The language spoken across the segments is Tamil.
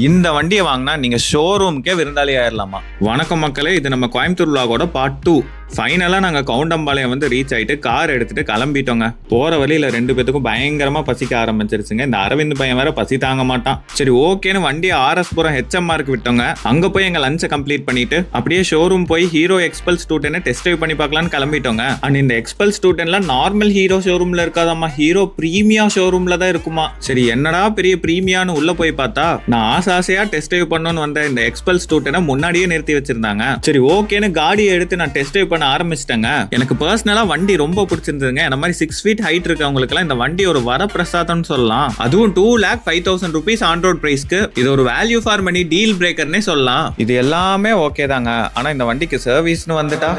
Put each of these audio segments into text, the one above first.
இந்த வண்டியை வாங்கினா நீங்க ஷோரூமுக்கே விருந்தாளி ஆயிடலாமா. வணக்கம் மக்களே, இது நம்ம கோயம்புத்தூர் vlog-ஓட பார்ட் 2. ஃபைனலாக நாங்கள் கவுண்டம்பாளையம் வந்து ரீச் ஆகிட்டு கார் எடுத்துகிட்டு கிளம்பிட்டோங்க. போகிற வழியில் 2 பேத்துக்கும் பயங்கரமாக பசிக்க ஆரம்பிச்சிருச்சுங்க. இந்த அரவிந்த் பையன் வேற பசி தாங்க மாட்டான். சரி ஓகேன்னு வண்டியை ஆர்எஸ்புரம் ஹெச்எம்ஆருக்கு விட்டோங்க. அங்கே போய் எங்கள் லஞ்சை கம்ப்ளீட் பண்ணிட்டு அப்படியே ஷோரூம் போய் ஹீரோ எக்ஸ்பல்ஸ் 210 டெஸ்ட் ட்ரைவ் பண்ணி பார்க்கலான்னு கிளம்பிட்டோங்க. அண்ட் இந்த எக்ஸ்பல்ஸ் 210 நார்மல் ஹீரோ ஷோரூமில் இருக்காதாம்மா, ஹீரோ ப்ரீமியா ஷோரூமில் தான் இருக்குமா. சரி என்னடா பெரிய ப்ரீமியான்னு உள்ளே போய் பார்த்தா, நான் ஆசையாக டெஸ்ட் ட்ரைவ் பண்ணணும்னு வந்த இந்த எக்ஸ்பல்ஸ் 210 முன்னாடியே நிறுத்தி வச்சிருந்தாங்க. சரி ஓகேன்னு காடியை எடுத்து நான் டெஸ்ட் ட்ரைவ் ஆரம்பிச்சிட்டேங்க. எனக்கு பர்சனலா வண்டி ரொம்ப பிடிச்சிருந்ததுங்க. இந்த மாதிரி 6 feet ஹைட் இருக்கவங்களுக்குலாம் இந்த வண்டி ஒரு வரப்பிரசாதம்னு சொல்லலாம். அதுவும் 2,05,000 rupees ஆன் ரோட் பிரைஸ்க்கு இது ஒரு வேல்யூ ஃபார் மணி டீல் பிரேக்கர்னே சொல்லலாம். இது எல்லாமே ஓகே தாங்க. ஆனா இந்த வண்டிக்கு சர்வீஸ்னு வந்துட்டா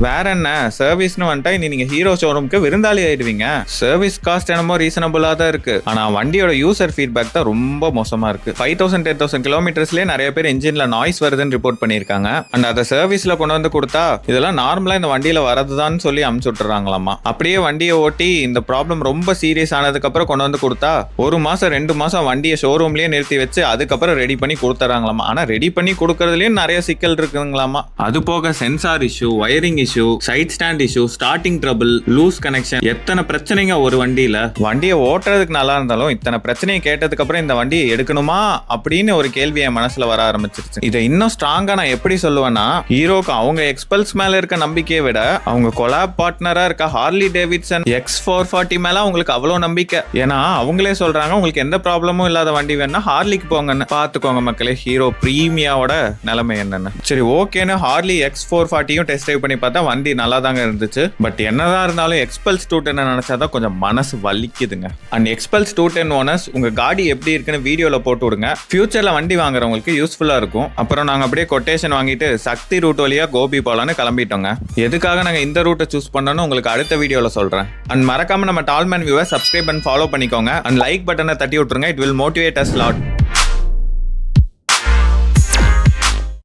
வேற என்ன, சர்வீஸ்னு வந்துட்டா இனி நீங்க ஹீரோ ஷோரூம்க்கு விருந்தாளி ஆயிடுவீங்க. சர்வீஸ் காஸ்ட் என்னமோ ரீசனபிளா தான் இருக்கு. ஆனா வண்டியோட யூசர் ஃபீட்பேக் தான் ரொம்ப மோசமா இருக்கு. 5,000-10,000 கிலோமீட்டர்ஸ்லயே நிறைய பேர் இன்ஜின்ல நாய்ஸ் வருதுன்னு ரிப்போர்ட் பண்ணிருக்காங்க. அண்ட் அதை சர்வீஸ்ல கொண்டு வந்து கொடுத்தா இதெல்லாம் நார்மலா இந்த வண்டியில வரதுதான் சொல்லி அமுச்சு விட்டுறாங்களாமா. அப்படியே வண்டியை ஓட்டி இந்த ப்ராப்ளம் ரொம்ப சீரியஸ் ஆனதுக்கு அப்புறம் கொண்டு வந்து கொடுத்தா 1 மாசம் 2 மாசம் வண்டியை ஷோரூம்லயே நிறுத்தி வச்சு அதுக்கப்புறம் ரெடி பண்ணி கொடுத்துறாங்களாமா. ஆனா ரெடி பண்ணி கொடுக்கறதுலயும் நிறைய சிக்கல் இருக்குங்களாமா. அது போக sensor issue, wiring issue, side stand issue, starting trouble, loose connection, எத்தனை பிரச்சனைங்க ஒரு வண்டியில. வண்டியை ஓட்டுறதுக்கு நல்லா இருந்தாலும் இத்தனை பிரச்சனையை கேட்டதுக்கு அப்புறம் இந்த வண்டியை எடுக்கணுமா அப்படின்னு ஒரு கேள்வி என் மனசுல வர ஆரம்பிச்சிருச்சு. இதை இன்னும் ஸ்ட்ராங்கா நான் எப்படி சொல்லுவேன்னா, ஹீரோக்கு அவங்க எக்ஸ்பல்ஸ் மேல இருக்க நம்பிக்கையை விட அவங்க கொலாப் பார்ட்னரா இருக்க ஹார்லி டேவிட்சன் X440 மேல அவங்களுக்கு அவ்வளவு நம்பிக்கை. ஏன்னா அவங்களே சொல்றாங்க, உங்களுக்கு எந்த ப்ராப்ளமும் இல்லாத வண்டி வேணா ஹார்லிக்கு போங்கன்னு. பாத்துக்கோங்க மக்களே ஹீரோ பிரீமியாவோட நிலைமை என்னன்னு. சரி ஓகேன்னு ஹார்லி X440 டெஸ்ட் ட்ரைவ் பண்ணி பார்த்தா வண்டி நல்லா தாங்க இருந்துச்சு. பட் என்னதான் இருந்தாலும் எக்ஸ்பல்ஸ் 210 நினைச்சாதான் கொஞ்சம் மனசு வலிக்குதுங்க. அண்ட் எக்ஸ்பல்ஸ் 210 ஓனர்ஸ் உங்க காடி எப்படி இருக்குன்னு வீடியோல போட்டு விடுங்க. ஃபியூச்சர்ல வண்டி வாங்குறவங்களுக்கு யூஸ்ஃபுல்லா இருக்கும். அப்புறம் நாங்க அப்படியே கொட்டேஷன் வாங்கிட்டு சக்தி ரூட் வழியா கோபி போலான்னு கிளம்பிட்டோங்க. எதுக்காக நாங்க இந்த ரூட்டை சூஸ் பண்ணனும் உங்களுக்கு அடுத்த வீடியோல சொல்றேன். அண்ட் மறக்காம நம்ம டால்மேன் வியூவை சப்ஸ்கிரைப் அண்ட் ஃபாலோ பண்ணிக்கோங்க. அண்ட் லைக் பட்டனை தட்டி விட்டுருங்க. It will motivate us lot.